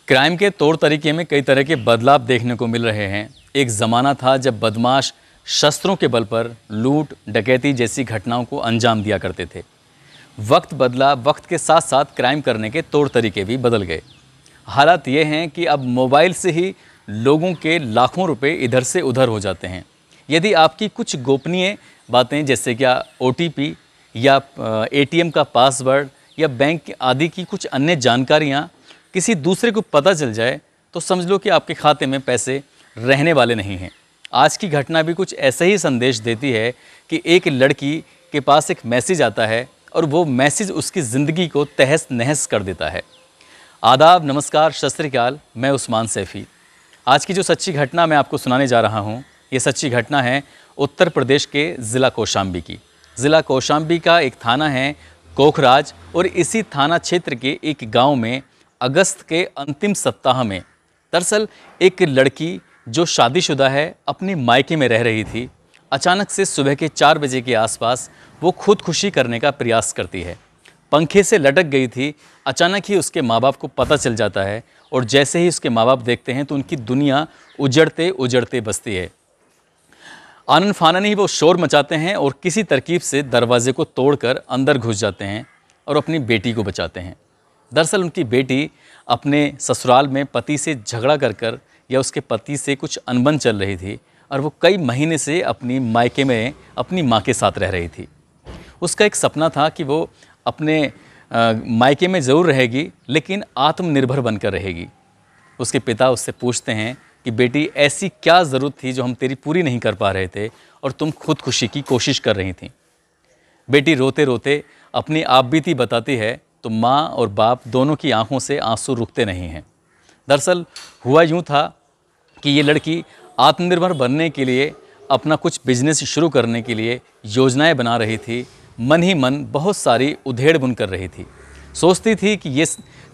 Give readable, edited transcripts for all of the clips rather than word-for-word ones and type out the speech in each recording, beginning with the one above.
Crime के तौर तरीके में कई तरह के बदलाव देखने को मिल रहे हैं। एक ज़माना था जब बदमाश शस्त्रों के बल पर लूट, डकैती जैसी घटनाओं को अंजाम दिया करते थे। वक्त बदला, वक्त के साथ साथ क्राइम करने के तौर तरीके भी बदल गए। हालात ये हैं कि अब मोबाइल से ही लोगों के लाखों रुपए इधर से उधर हो जाते हैं। यदि आपकी कुछ गोपनीय बातें जैसे क्या OTP या ATM का पासवर्ड या बैंक आदि की कुछ अन्य जानकारियाँ किसी दूसरे को पता चल जाए तो समझ लो कि आपके खाते में पैसे रहने वाले नहीं हैं। आज की घटना भी कुछ ऐसा ही संदेश देती है कि एक लड़की के पास एक मैसेज आता है और वो मैसेज उसकी ज़िंदगी को तहस नहस कर देता है। आदाब, नमस्कार, सत श्री अकाल। मैं उस्मान सैफ़ी। आज की जो सच्ची घटना मैं आपको सुनाने जा रहा हूँ, ये सच्ची घटना है उत्तर प्रदेश के ज़िला कौशाम्बी की। ज़िला कौशाम्बी का एक थाना है कोखराज और इसी थाना क्षेत्र के एक गांव में अगस्त के अंतिम सप्ताह में दरअसल एक लड़की जो शादीशुदा है अपनी मायके में रह रही थी। अचानक से सुबह के 4 बजे के आसपास वो खुदकुशी करने का प्रयास करती है। पंखे से लटक गई थी। अचानक ही उसके माँ बाप को पता चल जाता है और जैसे ही उसके माँ बाप देखते हैं तो उनकी दुनिया उजड़ते उजड़ते बसती है। आनन फानन ही वो शोर मचाते हैं और किसी तरकीब से दरवाजे को तोड़कर अंदर घुस जाते हैं और अपनी बेटी को बचाते हैं। दरअसल उनकी बेटी अपने ससुराल में पति से झगड़ा कर या उसके पति से कुछ अनबन चल रही थी और वो कई महीने से अपनी मायके में अपनी माँ के साथ रह रही थी। उसका एक सपना था कि वो अपने मायके में ज़रूर रहेगी लेकिन आत्मनिर्भर बनकर रहेगी। उसके पिता उससे पूछते हैं कि बेटी ऐसी क्या ज़रूरत थी जो हम तेरी पूरी नहीं कर पा रहे थे और तुम खुदकुशी की कोशिश कर रही थी। बेटी रोते रोते अपनी आपबीती बताती है तो माँ और बाप दोनों की आंखों से आंसू रुकते नहीं हैं। दरअसल हुआ यूँ था कि ये लड़की आत्मनिर्भर बनने के लिए, अपना कुछ बिजनेस शुरू करने के लिए योजनाएं बना रही थी। मन ही मन बहुत सारी उधेड़ बुन कर रही थी। सोचती थी कि ये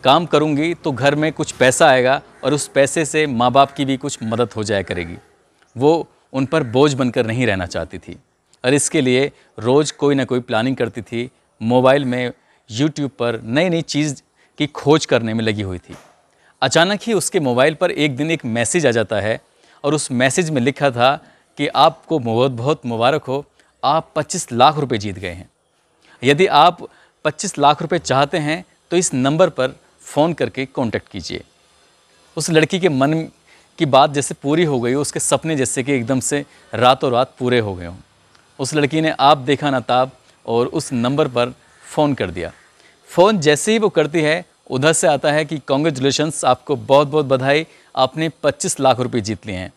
काम करूंगी तो घर में कुछ पैसा आएगा और उस पैसे से माँ बाप की भी कुछ मदद हो जाया करेगी। वो उन पर बोझ बनकर नहीं रहना चाहती थी और इसके लिए रोज़ कोई ना कोई प्लानिंग करती थी। मोबाइल में YouTube पर नई नई चीज़ की खोज करने में लगी हुई थी। अचानक ही उसके मोबाइल पर एक दिन एक मैसेज आ जाता है और उस मैसेज में लिखा था कि आपको बहुत बहुत मुबारक हो, आप 25 लाख रुपए जीत गए हैं। यदि आप 25 लाख रुपए चाहते हैं तो इस नंबर पर फ़ोन करके कांटेक्ट कीजिए। उस लड़की के मन की बात जैसे पूरी हो गई, उसके सपने जैसे कि एकदम से रातों रात पूरे हो गए हों। उस लड़की ने आप देखा ना ताब और उस नंबर पर फ़ोन कर दिया। फ़ोन जैसे ही वो करती है उधर से आता है कि कॉन्ग्रेचुलेशंस, आपको बहुत बहुत बधाई, आपने 25 लाख रुपए जीत लिए हैं।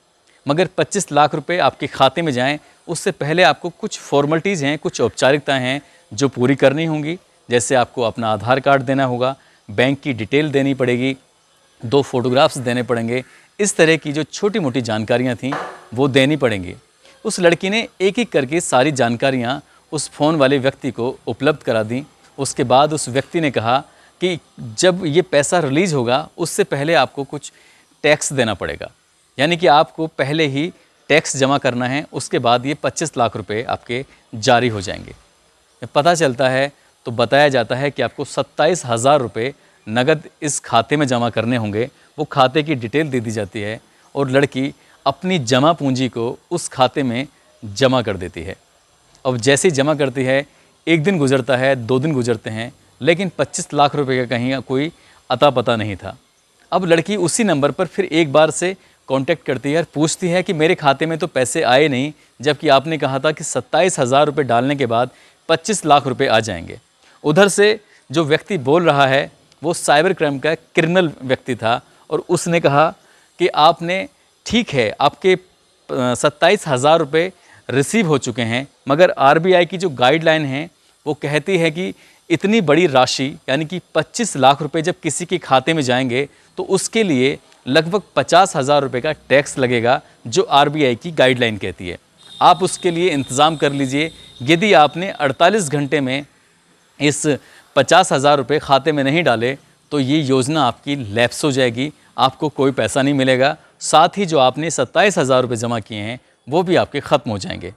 मगर 25 लाख रुपए आपके खाते में जाएं उससे पहले आपको कुछ फॉर्मेलिटीज़ हैं, कुछ औपचारिकताएं हैं जो पूरी करनी होंगी। जैसे आपको अपना आधार कार्ड देना होगा, बैंक की डिटेल देनी पड़ेगी, 2 फोटोग्राफ्स देने पड़ेंगे। इस तरह की जो छोटी मोटी जानकारियाँ थीं वो देनी पड़ेंगी। उस लड़की ने एक एक करके सारी जानकारियाँ उस फ़ोन वाले व्यक्ति को उपलब्ध करा दी। उसके बाद उस व्यक्ति ने कहा कि जब ये पैसा रिलीज़ होगा उससे पहले आपको कुछ टैक्स देना पड़ेगा, यानी कि आपको पहले ही टैक्स जमा करना है, उसके बाद ये 25 लाख रुपए आपके जारी हो जाएंगे। पता चलता है तो बताया जाता है कि आपको 27,000 रुपये नगद इस खाते में जमा करने होंगे। वो खाते की डिटेल दे दी जाती है और लड़की अपनी जमा पूंजी को उस खाते में जमा कर देती है। अब जैसे ही जमा करती है, 1 दिन गुजरता है, 2 दिन गुजरते हैं, लेकिन 25 लाख रुपए का कहीं कोई अता पता नहीं था। अब लड़की उसी नंबर पर फिर एक बार से कांटेक्ट करती है और पूछती है कि मेरे खाते में तो पैसे आए नहीं, जबकि आपने कहा था कि 27,000 रुपये डालने के बाद 25 लाख रुपए आ जाएंगे। उधर से जो व्यक्ति बोल रहा है वो साइबर क्राइम का क्रिमिनल व्यक्ति था और उसने कहा कि आपने, ठीक है, आपके 27,000 रुपये रिसीव हो चुके हैं, मगर RBI की जो गाइडलाइन है वो कहती है कि इतनी बड़ी राशि यानी कि 25 लाख रुपए जब किसी के खाते में जाएंगे तो उसके लिए लगभग 50,000 रुपये का टैक्स लगेगा, जो RBI की गाइडलाइन कहती है। आप उसके लिए इंतज़ाम कर लीजिए। यदि आपने 48 घंटे में इस 50,000 रुपये खाते में नहीं डाले तो ये योजना आपकी लैप्स हो जाएगी, आपको कोई पैसा नहीं मिलेगा। साथ ही जो आपने 27,000 रुपये जमा किए हैं वो भी आपके ख़त्म हो जाएंगे।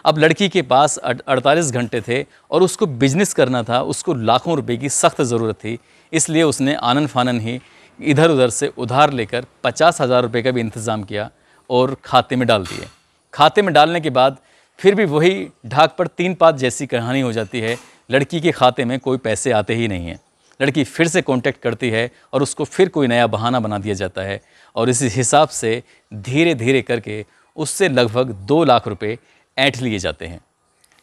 अब लड़की के पास 48 घंटे थे और उसको बिजनेस करना था, उसको लाखों रुपए की सख्त ज़रूरत थी। इसलिए उसने आनन फानन ही इधर उधर से उधार लेकर 50,000 रुपये का भी इंतज़ाम किया और खाते में डाल दिए। खाते में डालने के बाद फिर भी वही ढाक पर 3 पात जैसी कहानी हो जाती है। लड़की के खाते में कोई पैसे आते ही नहीं हैं। लड़की फिर से कांटेक्ट करती है और उसको फिर कोई नया बहाना बना दिया जाता है और इस हिसाब से धीरे धीरे करके उससे लगभग 2 लाख रुपए ऐंठ लिए जाते हैं।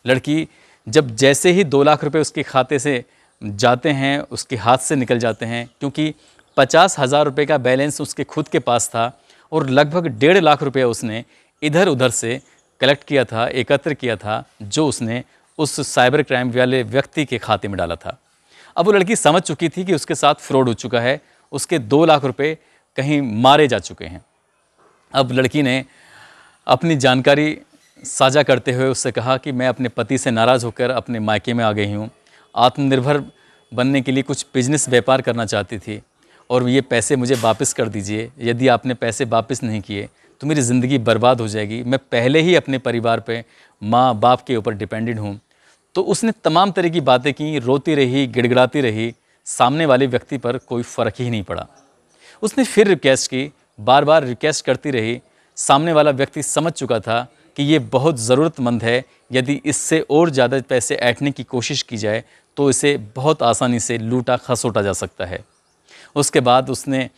लड़की जब जैसे ही 2 लाख रुपए उसके खाते से जाते हैं, उसके हाथ से निकल जाते हैं, क्योंकि 50,000 रुपये का बैलेंस उसके खुद के पास था और लगभग 1.5 लाख रुपये उसने इधर उधर से कलेक्ट किया था, एकत्र किया था, जो उसने उस साइबर क्राइम वाले व्यक्ति के खाते में डाला था। अब वो लड़की समझ चुकी थी कि उसके साथ फ्रॉड हो चुका है, उसके 2 लाख रुपए कहीं मारे जा चुके हैं। अब लड़की ने अपनी जानकारी साझा करते हुए उससे कहा कि मैं अपने पति से नाराज़ होकर अपने मायके में आ गई हूँ। आत्मनिर्भर बनने के लिए कुछ बिजनेस व्यापार करना चाहती थी और ये पैसे मुझे वापस कर दीजिए। यदि आपने पैसे वापस नहीं किए तो मेरी ज़िंदगी बर्बाद हो जाएगी। मैं पहले ही अपने परिवार पे, माँ बाप के ऊपर डिपेंडेंट हूँ। तो उसने तमाम तरह की बातें की, रोती रही, गिड़गिड़ाती रही। सामने वाले व्यक्ति पर कोई फ़र्क ही नहीं पड़ा। उसने फिर रिक्वेस्ट की, बार बार रिक्वेस्ट करती रही। सामने वाला व्यक्ति समझ चुका था कि ये बहुत ज़रूरतमंद है, यदि इससे और ज़्यादा पैसे ऐंठने की कोशिश की जाए तो इसे बहुत आसानी से लूटा खसोटा जा सकता है। उसके बाद उसने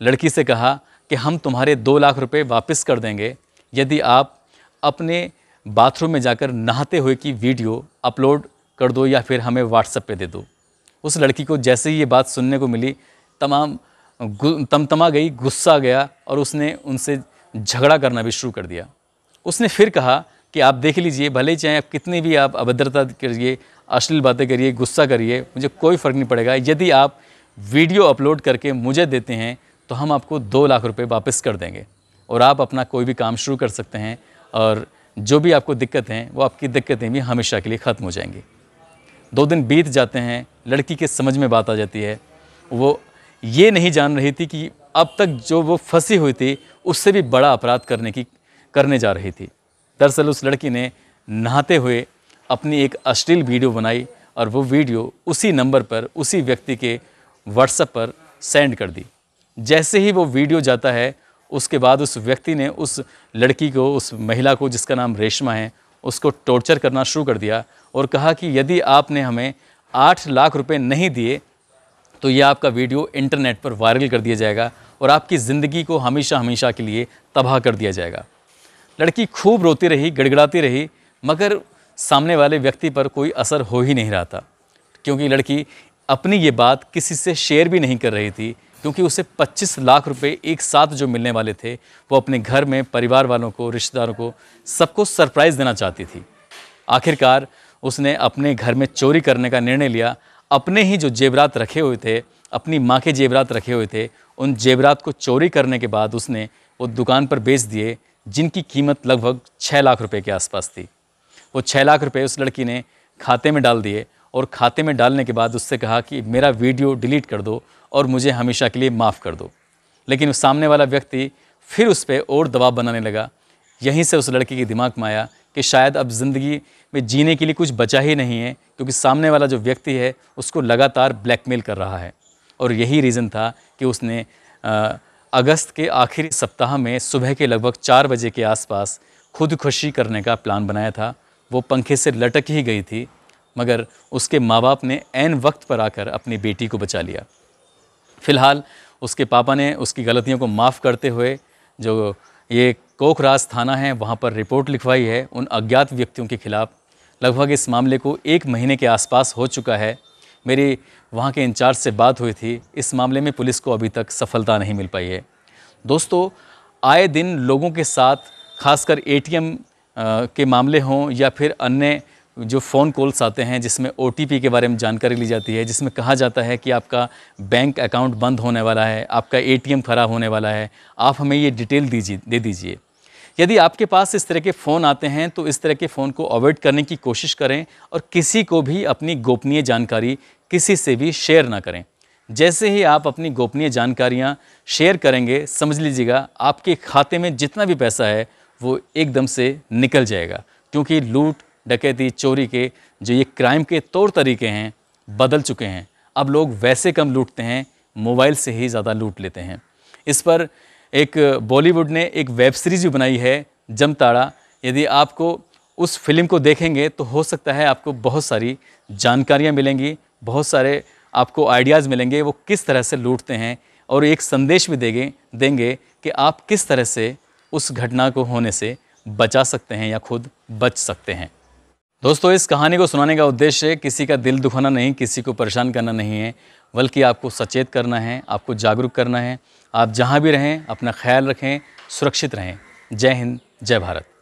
लड़की से कहा कि हम तुम्हारे 2 लाख रुपए वापस कर देंगे यदि आप अपने बाथरूम में जाकर नहाते हुए की वीडियो अपलोड कर दो या फिर हमें व्हाट्सएप पे दे दो। उस लड़की को जैसे ही ये बात सुनने को मिली तमतमा गई, गुस्सा गया और उसने उनसे झगड़ा करना भी शुरू कर दिया। उसने फिर कहा कि आप देख लीजिए, भले ही चाहे आप कितनी भी आप अभद्रता करिए, अश्लील बातें करिए, गुस्सा करिए, मुझे कोई फ़र्क नहीं पड़ेगा। यदि आप वीडियो अपलोड करके मुझे देते हैं तो हम आपको 2 लाख रुपए वापस कर देंगे और आप अपना कोई भी काम शुरू कर सकते हैं और जो भी आपको दिक्कत हैं वो आपकी दिक्कतें भी हमेशा के लिए ख़त्म हो जाएंगी। 2 दिन बीत जाते हैं, लड़की के समझ में बात आ जाती है। वो ये नहीं जान रही थी कि अब तक जो वो फंसी हुई थी उससे भी बड़ा अपराध करने जा रही थी। दरअसल उस लड़की ने नहाते हुए अपनी एक अश्लील वीडियो बनाई और वो वीडियो उसी नंबर पर, उसी व्यक्ति के व्हाट्सएप पर सेंड कर दी। जैसे ही वो वीडियो जाता है उसके बाद उस व्यक्ति ने उस लड़की को, उस महिला को जिसका नाम रेशमा है, उसको टॉर्चर करना शुरू कर दिया और कहा कि यदि आपने हमें 8 लाख रुपए नहीं दिए तो ये आपका वीडियो इंटरनेट पर वायरल कर दिया जाएगा और आपकी ज़िंदगी को हमेशा हमेशा के लिए तबाह कर दिया जाएगा। लड़की खूब रोती रही, गिड़गिड़ाती रही, मगर सामने वाले व्यक्ति पर कोई असर हो ही नहीं रहा था, क्योंकि लड़की अपनी ये बात किसी से शेयर भी नहीं कर रही थी, क्योंकि उसे 25 लाख रुपए एक साथ जो मिलने वाले थे वो अपने घर में परिवार वालों को, रिश्तेदारों को, सबको सरप्राइज़ देना चाहती थी। आखिरकार उसने अपने घर में चोरी करने का निर्णय लिया। अपने ही जो जेवरात रखे हुए थे, अपनी माँ के जेवरात रखे हुए थे, उन जेवरात को चोरी करने के बाद उसने वो दुकान पर बेच दिए, जिनकी कीमत लगभग 6 लाख रुपए के आसपास थी। वो 6 लाख रुपए उस लड़की ने खाते में डाल दिए और खाते में डालने के बाद उससे कहा कि मेरा वीडियो डिलीट कर दो और मुझे हमेशा के लिए माफ़ कर दो। लेकिन उस सामने वाला व्यक्ति फिर उस पर और दबाव बनाने लगा। यहीं से उस लड़की के दिमाग में आया कि शायद अब ज़िंदगी में जीने के लिए कुछ बचा ही नहीं है, क्योंकि सामने वाला जो व्यक्ति है उसको लगातार ब्लैकमेल कर रहा है। और यही रीज़न था कि उसने अगस्त के आखिरी सप्ताह में सुबह के लगभग 4 बजे के आसपास खुदकुशी करने का प्लान बनाया था। वो पंखे से लटक ही गई थी, मगर उसके माँ बाप ने ऐन वक्त पर आकर अपनी बेटी को बचा लिया। फ़िलहाल उसके पापा ने उसकी गलतियों को माफ़ करते हुए जो ये कोखराज थाना है वहाँ पर रिपोर्ट लिखवाई है उन अज्ञात व्यक्तियों के खिलाफ़। लगभग इस मामले को 1 महीने के आसपास हो चुका है। मेरी वहाँ के इंचार्ज से बात हुई थी। इस मामले में पुलिस को अभी तक सफलता नहीं मिल पाई है। दोस्तों, आए दिन लोगों के साथ, खासकर एटीएम के मामले हों या फिर अन्य जो फ़ोन कॉल्स आते हैं जिसमें OTP के बारे में जानकारी ली जाती है, जिसमें कहा जाता है कि आपका बैंक अकाउंट बंद होने वाला है, आपका ATM ख़राब होने वाला है, आप हमें ये डिटेल दे दीजिए। यदि आपके पास इस तरह के फ़ोन आते हैं तो इस तरह के फ़ोन को अवॉइड करने की कोशिश करें और किसी को भी अपनी गोपनीय जानकारी किसी से भी शेयर ना करें। जैसे ही आप अपनी गोपनीय जानकारियाँ शेयर करेंगे, समझ लीजिएगा आपके खाते में जितना भी पैसा है वो एकदम से निकल जाएगा, क्योंकि लूट, डकैती, चोरी के जो ये क्राइम के तौर तरीके हैं बदल चुके हैं। अब लोग वैसे कम लूटते हैं, मोबाइल से ही ज़्यादा लूट लेते हैं। इस पर एक बॉलीवुड ने एक वेब सीरीज़ भी बनाई है, जमताड़ा। यदि आपको उस फिल्म को देखेंगे तो हो सकता है आपको बहुत सारी जानकारियाँ मिलेंगी, बहुत सारे आपको आइडियाज़ मिलेंगे वो किस तरह से लूटते हैं, और एक संदेश भी देंगे कि आप किस तरह से उस घटना को होने से बचा सकते हैं या खुद बच सकते हैं। दोस्तों, इस कहानी को सुनाने का उद्देश्य किसी का दिल दुखाना नहीं, किसी को परेशान करना नहीं है, बल्कि आपको सचेत करना है, आपको जागरूक करना है। आप जहाँ भी रहें अपना ख्याल रखें, सुरक्षित रहें। जय हिंद, जय भारत।